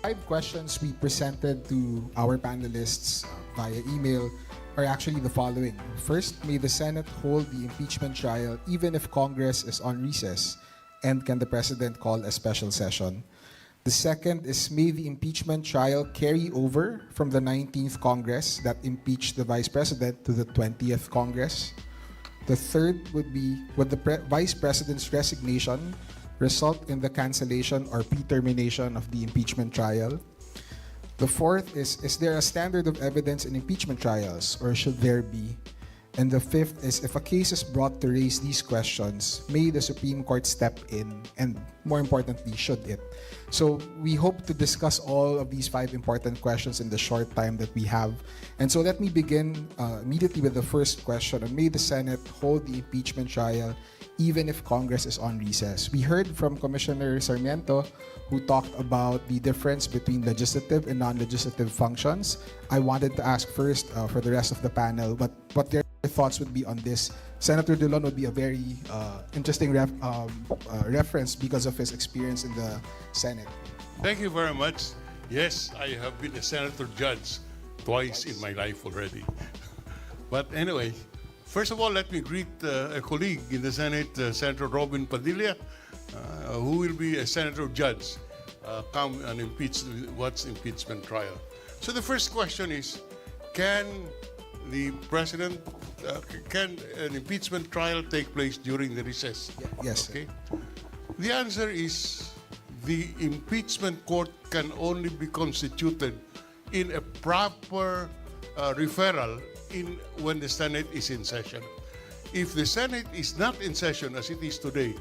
5 questions we presented to our panelists via email are actually the following. First, may the Senate hold the impeachment trial even if Congress is on recess? And can the President call a special session? The second is, may the impeachment trial carry over from the 19th Congress that impeached the Vice President to the 20th Congress? The third would be, would the Vice President's resignation result in the cancellation or pre-termination of the impeachment trial? The fourth is there a standard of evidence in impeachment trials, or should there be? And the fifth is, if a case is brought to raise these questions, may the Supreme Court step in, and more importantly, should it? So we hope to discuss all of these 5 important questions in the short time that we have. And so let me begin immediately with the first question. May the Senate hold the impeachment trial even if Congress is on recess? We heard from Commissioner Sarmiento, who talked about the difference between legislative and non-legislative functions. I wanted to ask first for the rest of the panel what their thoughts would be on this. Senator Dulon would be a very interesting reference because of his experience in the Senate. Thank you very much. Yes, I have been a senator judge twice in my life already. But anyway, first of all, let me greet a colleague in the Senate, Senator Robin Padilla, who will be a senator judge come and what's impeachment trial. So the first question is, can the president, can an impeachment trial take place during the recess? Yes. Okay. The answer is the impeachment court can only be constituted in a proper referral when the Senate is in session. If the Senate is not in session as it is today,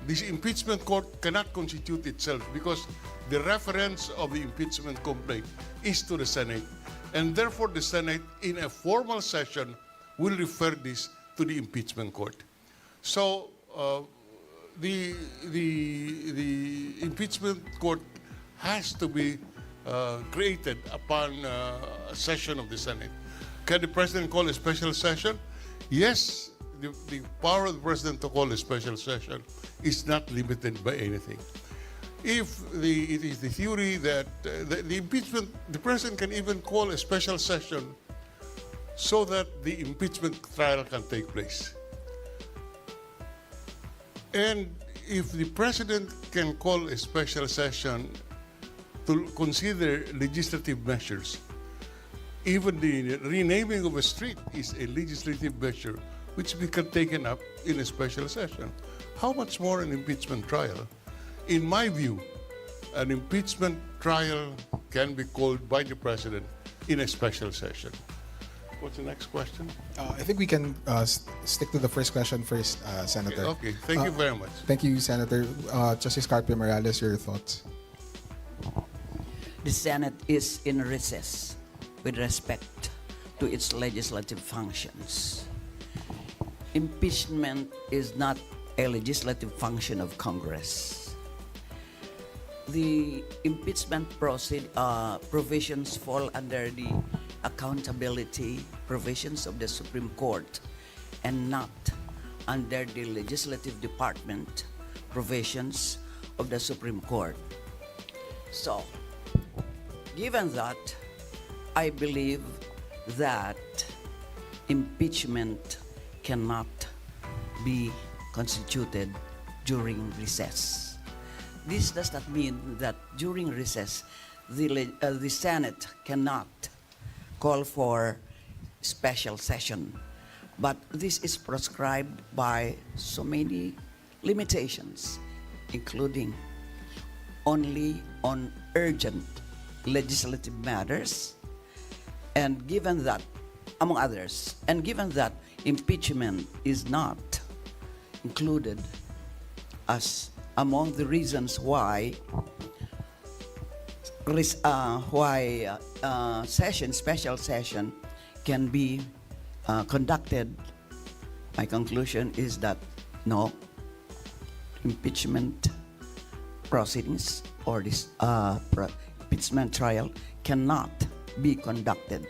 this impeachment court cannot constitute itself because the reference of the impeachment complaint is to the Senate. And therefore, the Senate, in a formal session, will refer this to the impeachment court. So, the impeachment court has to be created upon a session of the Senate. Can the President call a special session? Yes, the power of the President to call a special session is not limited by anything. If it is the theory that the impeachment, the President can even call a special session so that the impeachment trial can take place. And if the President can call a special session to consider legislative measures, even the renaming of a street is a legislative measure which we can taken up in a special session. How much more an impeachment trial? In my view, an impeachment trial can be called by the President in a special session. What's the next question? I think we can stick to the first question first, Senator. Okay, thank you very much. Thank you, Senator. Justice Carpio Morales, your thoughts? The Senate is in recess with respect to its legislative functions. Impeachment is not a legislative function of Congress. The impeachment provisions fall under the accountability provisions of the Supreme Court and not under the legislative department provisions of the Supreme Court. So, given that, I believe that impeachment cannot be constituted during recess. This does not mean that during recess, the Senate cannot call for special session. But this is prescribed by so many limitations, including only on urgent legislative matters, and given that, among others, and given that impeachment is not included as among the reasons why special session can be conducted, my conclusion is that no, impeachment proceedings or this impeachment trial cannot be conducted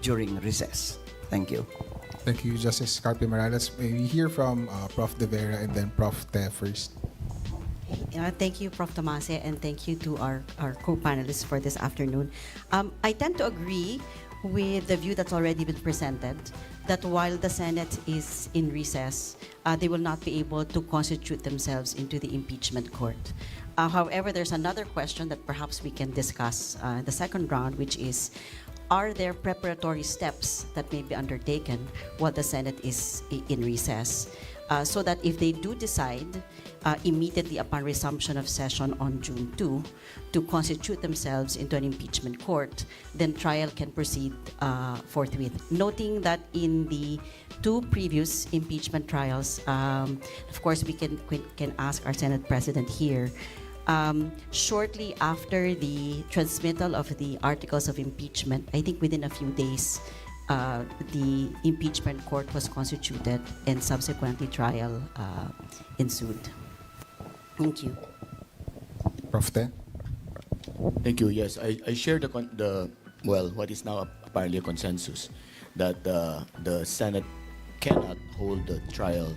during recess. Thank you. Thank you, Justice Carpio Morales. May we hear from Prof. De Vera and then Prof. Te first. Thank you, Prof. Tomase, and thank you to our co-panelists for this afternoon. I tend to agree with the view that's already been presented, that while the Senate is in recess, they will not be able to constitute themselves into the impeachment court. However, there's another question that perhaps we can discuss in the second round, which is, are there preparatory steps that may be undertaken while the Senate is in recess, so that if they do decide immediately upon resumption of session on June 2 to constitute themselves into an impeachment court, then trial can proceed forthwith. Noting that in the two previous impeachment trials, of course, we can ask our Senate President here, shortly after the transmittal of the articles of impeachment, I think within a few days, the impeachment court was constituted and subsequently trial ensued. Thank you. Prof. Te? Thank you. Yes, I share what is now apparently a consensus that the Senate cannot hold the trial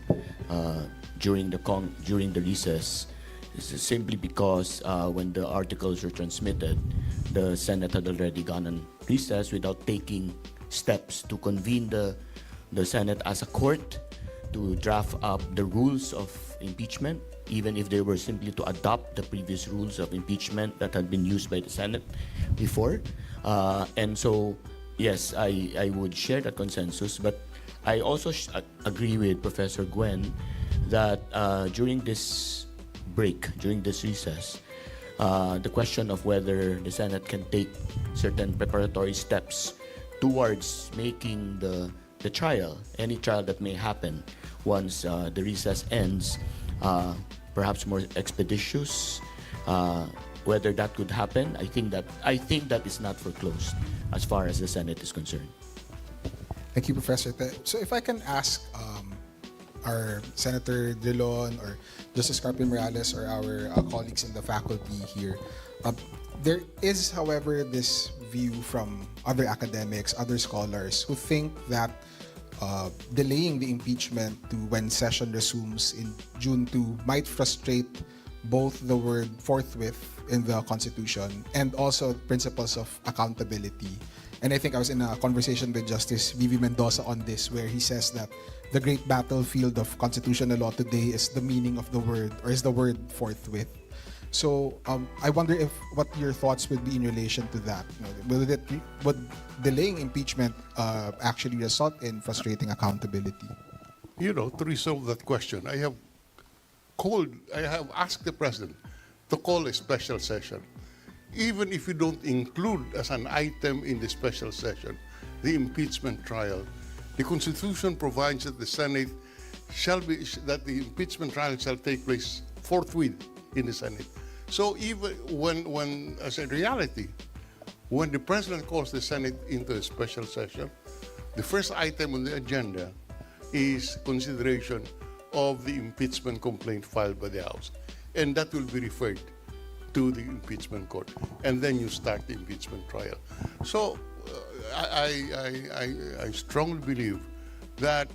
during the recess. This is simply because when the articles were transmitted, the Senate had already gone on recess without taking steps to convene the Senate as a court to draft up the rules of impeachment, even if they were simply to adopt the previous rules of impeachment that had been used by the Senate before. And so, yes, I would share that consensus, but I also agree with Professor Gwen that during this break, during this recess, the question of whether the Senate can take certain preparatory steps towards making the trial, any trial that may happen once the recess ends, perhaps more expeditious. Whether that could happen, I think that is not foreclosed as far as the Senate is concerned. Thank you, Professor Te. So if I can ask our Senator Drilon or Justice Carpio Morales or our colleagues in the faculty here, there is, however, this view from other academics, other scholars who think that delaying the impeachment to when session resumes in June 2 might frustrate both the word forthwith in the Constitution and also principles of accountability. And I think I was in a conversation with Justice Vivi Mendoza on this, where he says that the great battlefield of constitutional law today is the meaning of the word, or is the word forthwith. So I wonder what your thoughts would be in relation to that. Would delaying impeachment actually result in frustrating accountability? To resolve that question, I have asked the President to call a special session. Even if you don't include as an item in the special session the impeachment trial, the Constitution provides that the Senate that the impeachment trial shall take place forthwith in the Senate. So even when as a reality, when the President calls the Senate into a special session, the first item on the agenda is consideration of the impeachment complaint filed by the House. And that will be referred to the impeachment court. And then you start the impeachment trial. So I strongly believe that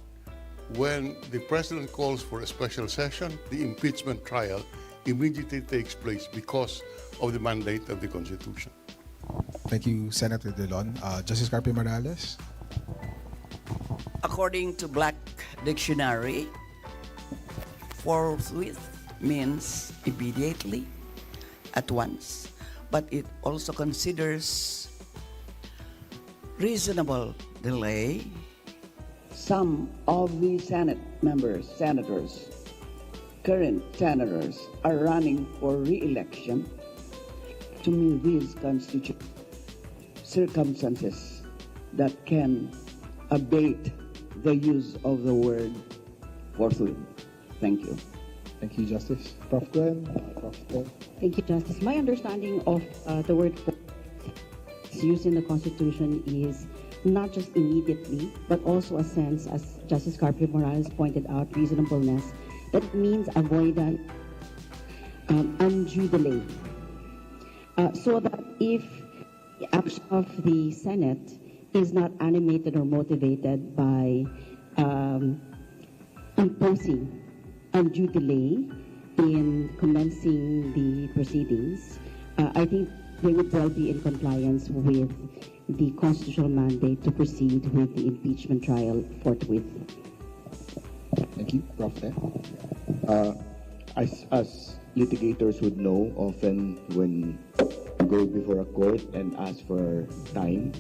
when the President calls for a special session, the impeachment trial immediately takes place because of the mandate of the Constitution. Thank you, Senator Drilon. Justice Carpio Morales? According to Black Dictionary, forthwith means immediately, at once, but it also considers reasonable delay. Some of the senators, current senators, are running for re-election. To me, these constitute circumstances that can abate the use of the word forthwith. Thank you. Thank you, Justice. Prof. Gwen? Prof. Thank you, Justice. My understanding of the word used in the Constitution is not just immediately, but also a sense, as Justice Carpio Morales pointed out, reasonableness, that it means avoidance, undue delay. So that if the action of the Senate is not animated or motivated by imposing undue delay, in commencing the proceedings, I think they would well be in compliance with the constitutional mandate to proceed with the impeachment trial forthwith. Thank you, Prof. Ted. As litigators would know, often when you go before a court and ask for time,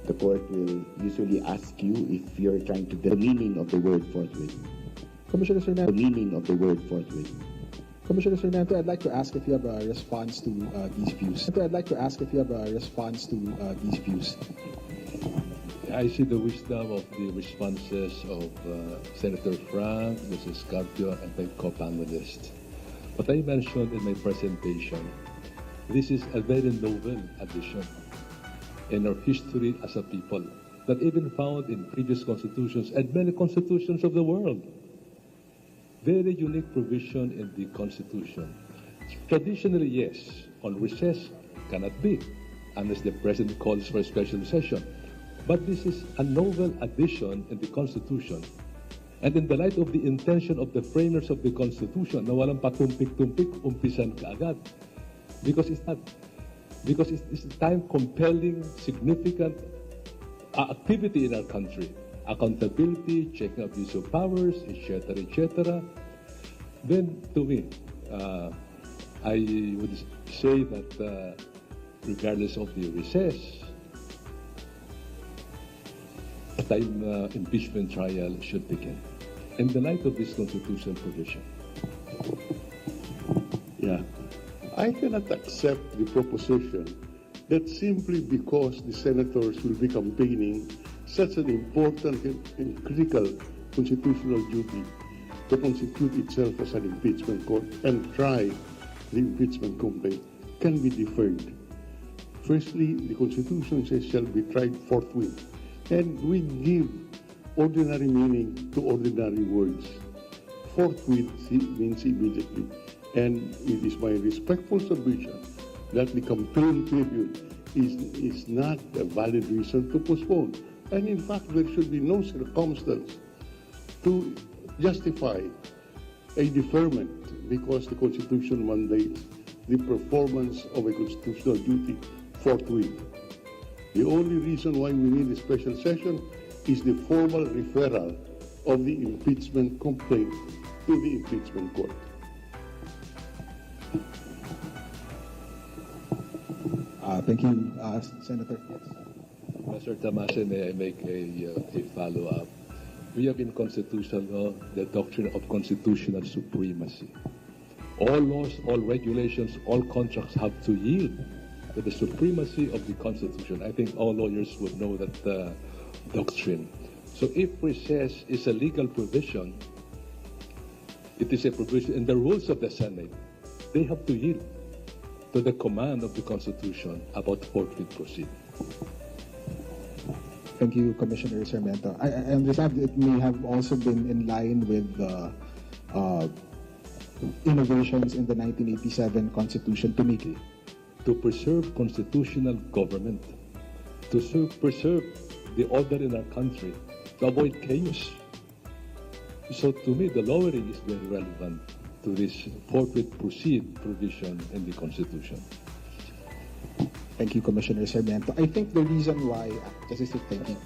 the court will usually ask you if you're trying to the meaning of the word forthwith. Commissioner Sarmiento, The meaning of the word forthwith. Commissioner Sarmiento, I'd like to ask if you have a response to these views. I'd like to ask if you have a response to these views. I see the wisdom of the responses of Senator Frank, Mrs. Carpio, and my co-panelists. What I mentioned in my presentation, this is a very novel addition in our history as a people, not even found in previous constitutions and many constitutions of the world. Very unique provision in the Constitution. Traditionally, yes, on recess cannot be, unless the President calls for a special session. But this is a novel addition in the Constitution. And in the light of the intention of the framers of the Constitution, na walang patumpik-tumpik, umpisan kaagad. Because it's a time-compelling, significant activity in our country. Accountability, checking abuse of powers, etc., etc. Then, to me, I would say that regardless of the recess, a time impeachment trial should begin in the light of this constitutional provision. Yeah. I cannot accept the proposition that simply because the senators will be campaigning such an important and critical constitutional duty to constitute itself as an impeachment court and try the impeachment complaint can be deferred. Firstly, the Constitution says shall be tried forthwith, and we give ordinary meaning to ordinary words. Forthwith means immediately, and it is my respectful submission that the campaign period is not a valid reason to postpone. And in fact, there should be no circumstance to justify a deferment because the Constitution mandates the performance of a constitutional duty forthwith. The only reason why we need a special session is the formal referral of the impeachment complaint to the impeachment court. Thank you, Senator. Mr. Tamase, may I make a follow-up? We have in constitutional law the doctrine of constitutional supremacy. All laws, all regulations, all contracts have to yield to the supremacy of the Constitution. I think all lawyers would know that doctrine. So if recess is a legal provision, it is a provision in the rules of the Senate. They have to yield to the command of the Constitution about forthwith proceeding. Thank you, Commissioner Sarmiento. I understand it may have also been in line with the innovations in the 1987 Constitution to make it. To preserve constitutional government, to preserve the order in our country, to avoid chaos. So to me, the lowering is very relevant to this forthwith proceed provision in the Constitution. Thank you, Commissioner Sarmiento. I think the reason why, Justice, thank you.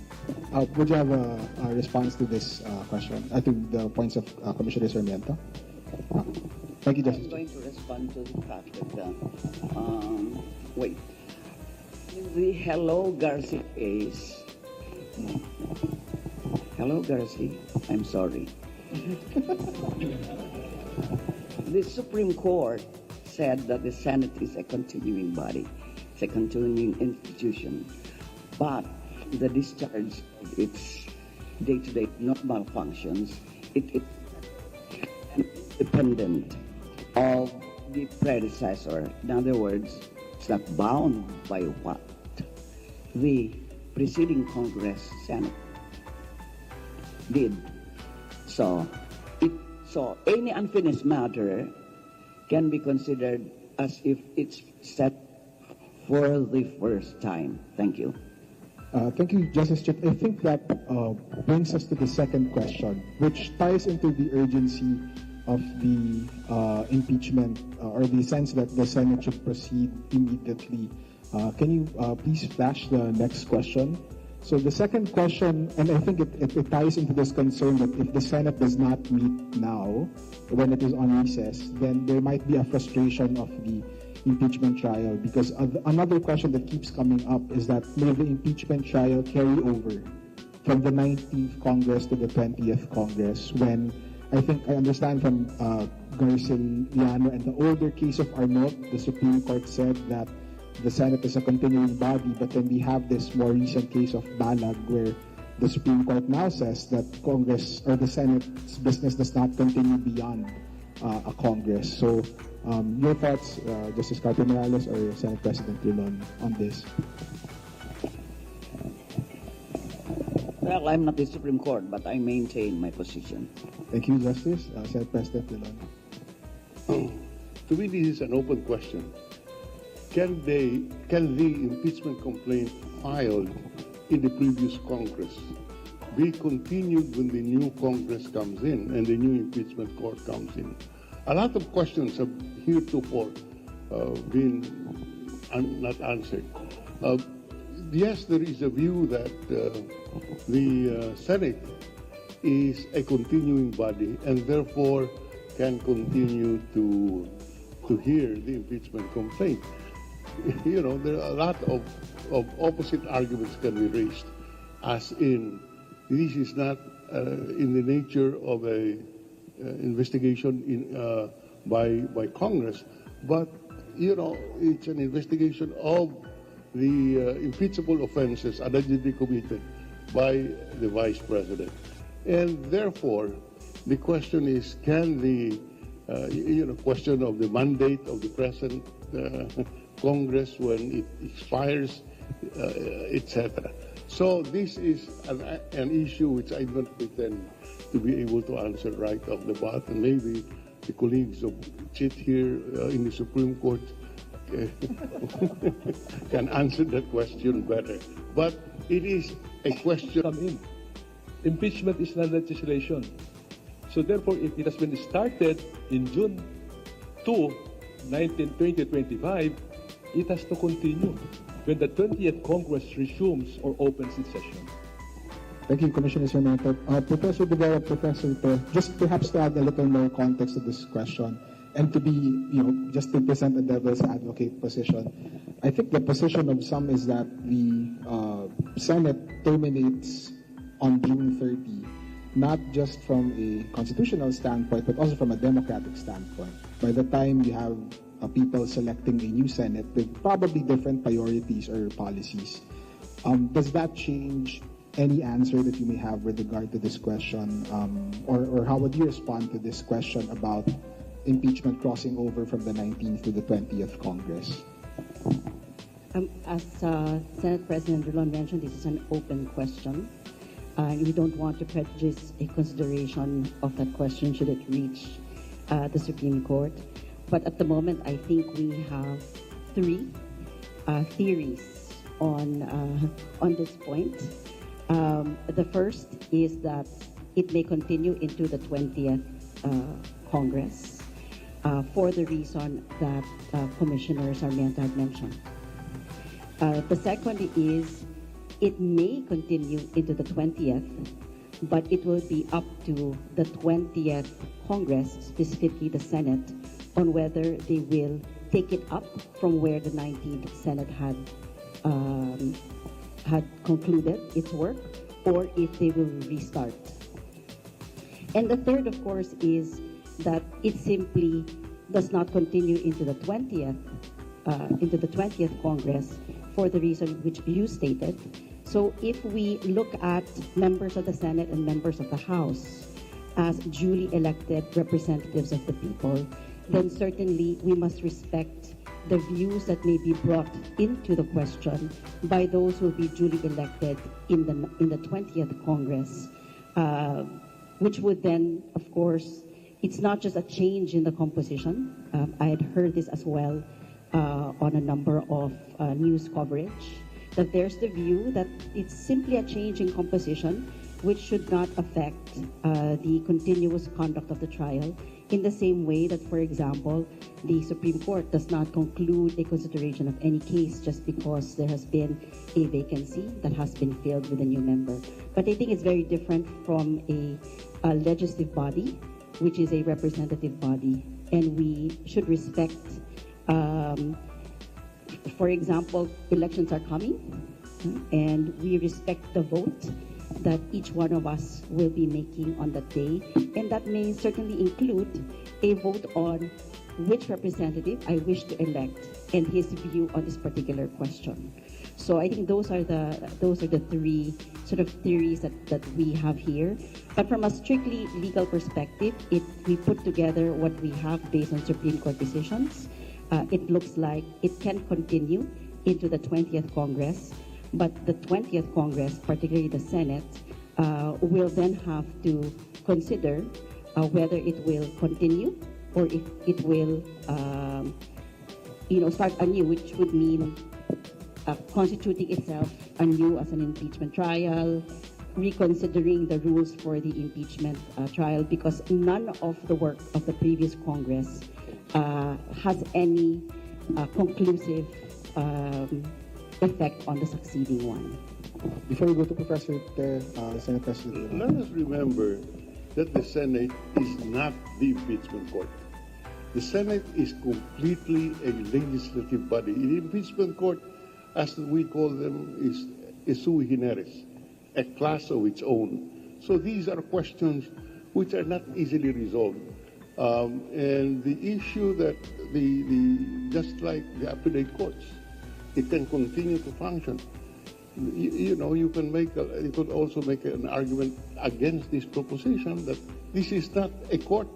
Would you have a response to this question? I think the points of Commissioner Sarmiento. Thank you, Justice. I'm going to respond to the fact that, wait, the Hello Garcia case, Hello Garcia, I'm sorry. The Supreme Court said that the Senate is a continuing body. It's a continuing institution, but the discharge of its day-to-day normal functions, it is independent of the predecessor. In other words, it's not bound by what the preceding Congress, Senate did. So any unfinished matter can be considered as if it's set for the first time. Thank you. Thank you, Justice Chip. I think that brings us to the second question, which ties into the urgency of the impeachment or the sense that the Senate should proceed immediately. Can you please flash the next question? So the second question, and I think it ties into this concern that if the Senate does not meet now, when it is on recess, then there might be a frustration of the impeachment trial, because another question that keeps coming up is that may the impeachment trial carry over from the 19th Congress to the 20th Congress, when I think I understand from Garciliano and the older case of Arnott, the Supreme Court said that the Senate is a continuing body, but then we have this more recent case of Balag where the Supreme Court now says that Congress or the Senate's business does not continue beyond a Congress. So your thoughts, Justice Carpio Morales or Senate President Drilon, on this? Well, I'm not the Supreme Court, but I maintain my position. Thank you, Justice. Senate President Drilon. To me, this is an open question. Can the impeachment complaint filed in the previous Congress be continued when the new Congress comes in and the new impeachment court comes in? A lot of questions have heretofore been not answered. Yes, there is a view that the Senate is a continuing body and therefore can continue to hear the impeachment complaint. You know, there are a lot of opposite arguments can be raised, as in this is not in the nature of a investigation by Congress, but you know, it's an investigation of the impeachable offenses allegedly committed by the Vice President, and therefore the question is, can the question of the mandate of the present Congress when it expires, etc. So this is an issue which I don't pretend to be able to answer right off the bat, and maybe the colleagues of Chit here in the Supreme Court can answer that question better. But it is a question. Come in. Impeachment is not legislation. So therefore, if it has been started in June 2, 2025, it has to continue when the 20th Congress resumes or opens its session. Thank you, Commissioner Senator. Professor Rivera, Professor Te, just perhaps to add a little more context to this question, and to be, just to present a devil's advocate position, I think the position of some is that the Senate terminates on June 30, not just from a constitutional standpoint, but also from a democratic standpoint. By the time you have people selecting a new Senate with probably different priorities or policies, does that change any answer that you may have with regard to this question? Or how would you respond to this question about impeachment crossing over from the 19th to the 20th Congress? As Senate President Drilon mentioned, this is an open question. We don't want to prejudice a consideration of that question should it reach the Supreme Court. But at the moment, I think we have three theories on this point. The first is that it may continue into the 20th Congress for the reason that Commissioner Sarmiento had mentioned. The second is it may continue into the 20th, but it will be up to the 20th Congress, specifically the Senate, on whether they will take it up from where the 19th Senate had concluded its work, or if they will restart. And the third, of course, is that it simply does not continue into the 20th Congress for the reason which you stated. So if we look at members of the Senate and members of the House as duly elected representatives of the people, then certainly we must respect the views that may be brought into the question by those who will be duly elected in the 20th Congress, which would then, of course, it's not just a change in the composition. I had heard this as well on a number of news coverage, that there's the view that it's simply a change in composition which should not affect the continuous conduct of the trial. in the same way that, for example, the Supreme Court does not conclude a consideration of any case just because there has been a vacancy that has been filled with a new member. But I think it's very different from a legislative body, which is a representative body, and we should respect, for example, elections are coming, and we respect the vote that each one of us will be making on that day, and that may certainly include a vote on which representative I wish to elect and his view on this particular question. So I think those are the three sort of theories that we have here. But from a strictly legal perspective, we put together what we have based on Supreme Court decisions. It looks like it can continue into the 20th Congress, but the 20th Congress, particularly the Senate, will then have to consider whether it will continue or if it will start anew, which would mean constituting itself anew as an impeachment trial, reconsidering the rules for the impeachment trial, because none of the work of the previous Congress has any conclusive effect on the succeeding one. Before we go to Professor Ter, Senate President. Let us remember that the Senate is not the impeachment court. The Senate is completely a legislative body. The impeachment court, as we call them, is sui generis, a class of its own. So these are questions which are not easily resolved. And the issue that just like the appellate courts, it can continue to function. You could also make an argument against this proposition that this is not a court.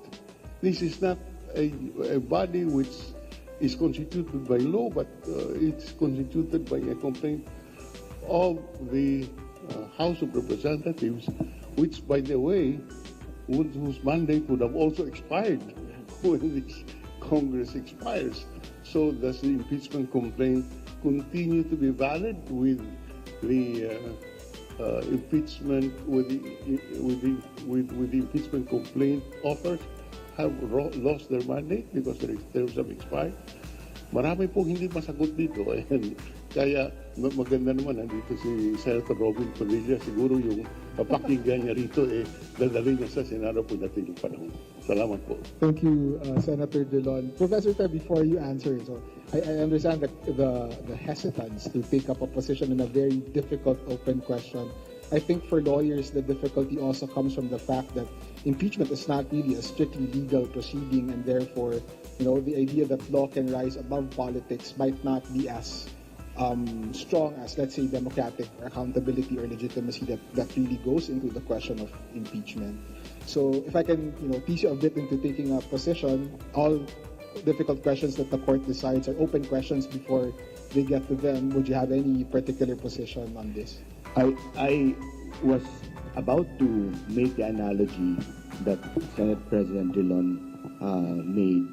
This is not a body which is constituted by law, but it's constituted by a complaint of the House of Representatives, which, by the way, whose mandate would have also expired when this Congress expires. So does the impeachment complaint continue to be valid with the impeachment with the impeachment complaint authors have lost their mandate because their terms have expired? Marami pong hindi masagot dito. And kaya maganda naman nandito si Senator Robin Padilla. Siguro yung papakinggan niya rito dadalhin niya sa Senado po natin yung panahon. Salamat po. Thank you, Senator Dillon. Professor Ter, before you answer, so I understand the hesitance to take up a position in a very difficult open question. I think for lawyers, the difficulty also comes from the fact that impeachment is not really a strictly legal proceeding, and therefore, the idea that law can rise above politics might not be as strong as, let's say, democratic accountability or legitimacy that really goes into the question of impeachment. So if I can, tease you a bit into taking a position, all difficult questions that the court decides are open questions before they get to them. Would you have any particular position on this? I was about to make the analogy that Senate President Dillon made,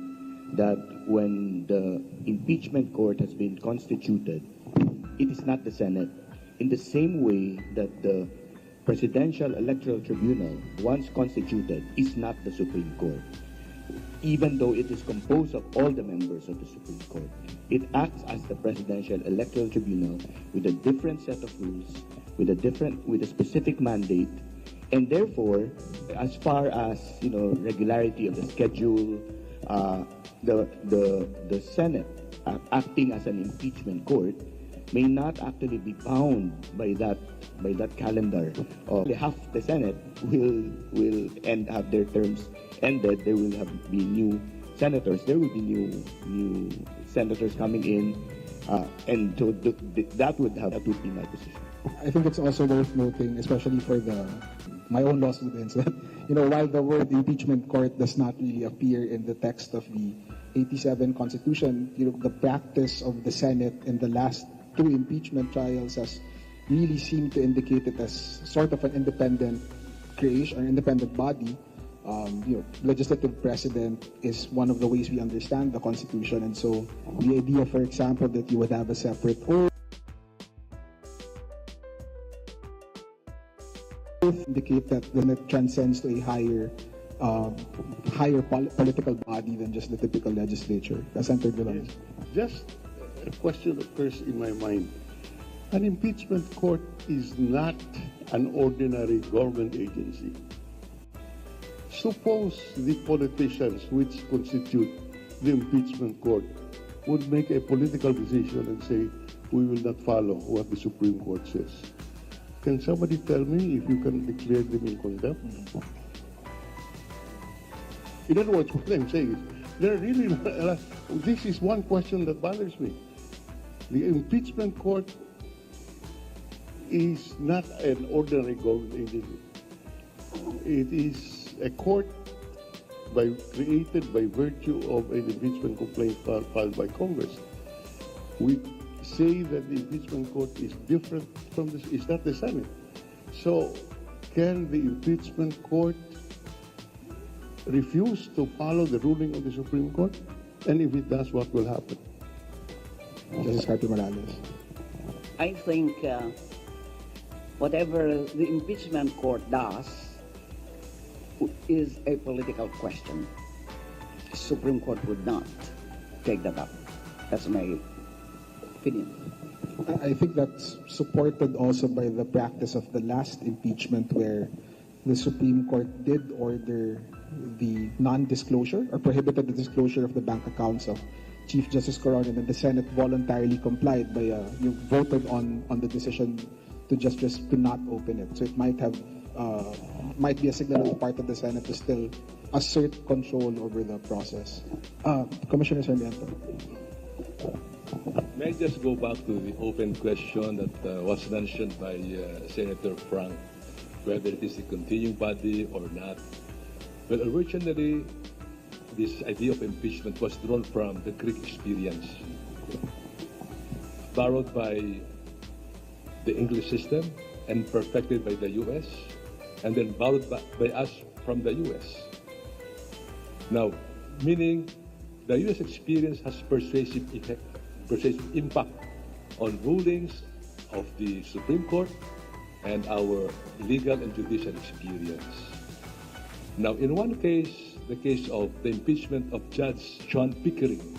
that when the impeachment court has been constituted, it is not the Senate. In the same way that the Presidential Electoral Tribunal, once constituted, is not the Supreme Court. Even though it is composed of all the members of the Supreme Court, it acts as the Presidential Electoral Tribunal with a different set of rules, with a specific mandate, and therefore, as far as regularity of the schedule, the Senate acting as an impeachment court may not actually be bound by that calendar. Half the Senate will have their terms ended. There will be new senators. There will be new senators coming in, and so that would be my position. I think it's also worth noting, especially for my own law students, that while the word impeachment court does not really appear in the text of the 87 Constitution, the practice of the Senate in the last two impeachment trials has really seemed to indicate it as sort of an independent creation, or independent body. Legislative precedent is one of the ways we understand the Constitution, and so the idea, for example, that you would have a separate oath indicate that then it transcends to a higher higher political body than just the typical legislature. Senator Villan. Just a question occurs in my mind. An impeachment court is not an ordinary government agency. Suppose the politicians which constitute the impeachment court would make a political decision and say, we will not follow what the Supreme Court says. Can somebody tell me if you can declare them in contempt? In other words, what I'm saying is, there are really, this is one question that bothers me. The impeachment court is not an ordinary government agency. It is a court created by virtue of an impeachment complaint filed by Congress. We say that the impeachment court is different from this, it's not the Senate. So can the impeachment court refuse to follow the ruling of the Supreme Court? And if it does, what will happen? Justice Carpio Morales. I think whatever the impeachment court does is a political question. The Supreme Court would not take that up. That's my opinion. I think that's supported also by the practice of the last impeachment, where the Supreme Court did order the non-disclosure or prohibited the disclosure of the bank accounts of Chief Justice Coron, and then the Senate voluntarily complied by you voted on the decision to just to not open it. So it might be a signal on the part of the Senate to still assert control over the process. Commissioner Sarmiento. May I just go back to the open question that was mentioned by Senator Frank, whether it is a continuing body or not. Well, originally, this idea of impeachment was drawn from the Greek experience, borrowed by the English system and perfected by the U.S., and then borrowed by us from the U.S. Now, meaning the U.S. experience has persuasive impact on rulings of the Supreme Court and our legal and judicial experience. Now, in one case, the case of the impeachment of Judge John Pickering,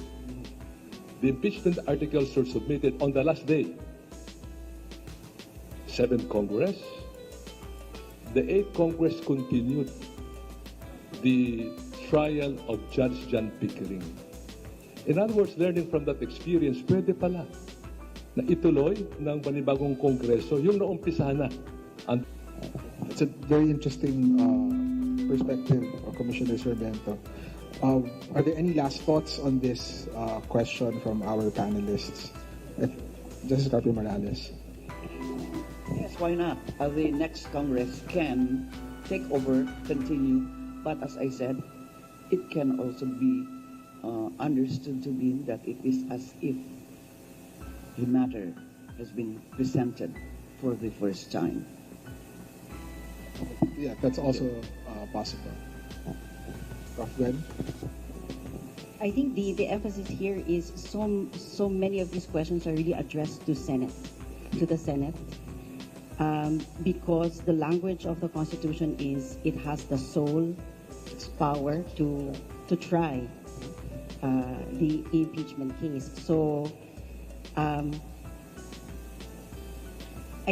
the impeachment articles were submitted on the last day. 7th Congress. The 8th Congress continued the trial of Judge John Pickering. In other words, learning from that experience, pwede pala na ituloy ng panibagong kongreso yung naumpisahan na. It's a very interesting perspective, Commissioner Sarmiento. Are there any last thoughts on this question from our panelists? Justice Carpio Morales. Yes, why not? The next Congress can take over, continue, but as I said, it can also be understood to mean that it is as if the matter has been presented for the first time. Yeah, that's also possible. Prof. Gwen? I think the emphasis here is so many of these questions are really addressed to the Senate, because the language of the Constitution is it has the sole power to try the impeachment case. So I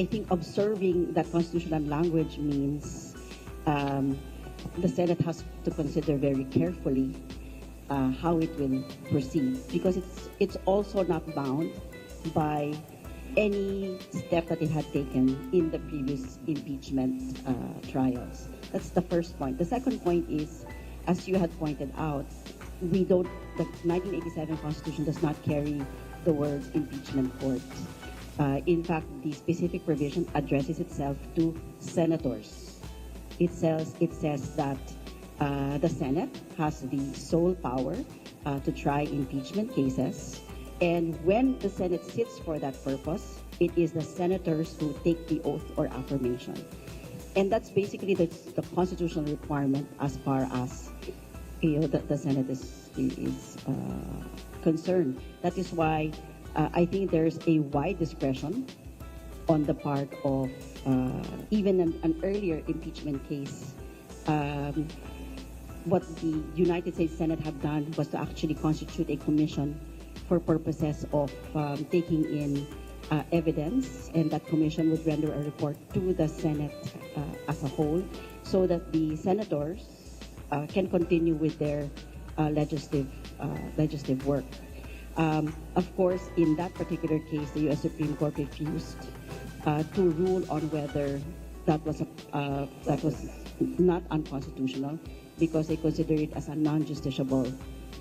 think observing that constitutional language means the Senate has to consider very carefully how it will proceed, because it's also not bound by any step that it had taken in the previous impeachment trials. That's the first point. The second point is, as you had pointed out, the 1987 Constitution does not carry the words impeachment court. In fact, the specific provision addresses itself to senators. It says that the Senate has the sole power to try impeachment cases, and when the Senate sits for that purpose, it is the senators who take the oath or affirmation. And that's basically the constitutional requirement as far as the Senate is concerned. That is why I think there's a wide discretion on the part of even an earlier impeachment case. what the United States Senate have done was to actually constitute a commission for purposes of taking in evidence, and that commission would render a report to the Senate as a whole, so that the senators can continue with their legislative work. Of course, in that particular case, the U.S. Supreme Court refused to rule on whether that was not unconstitutional, because they consider it as a non-justiciable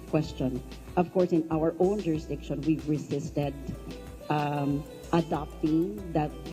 question. Of course, in our own jurisdiction, we've resisted adopting that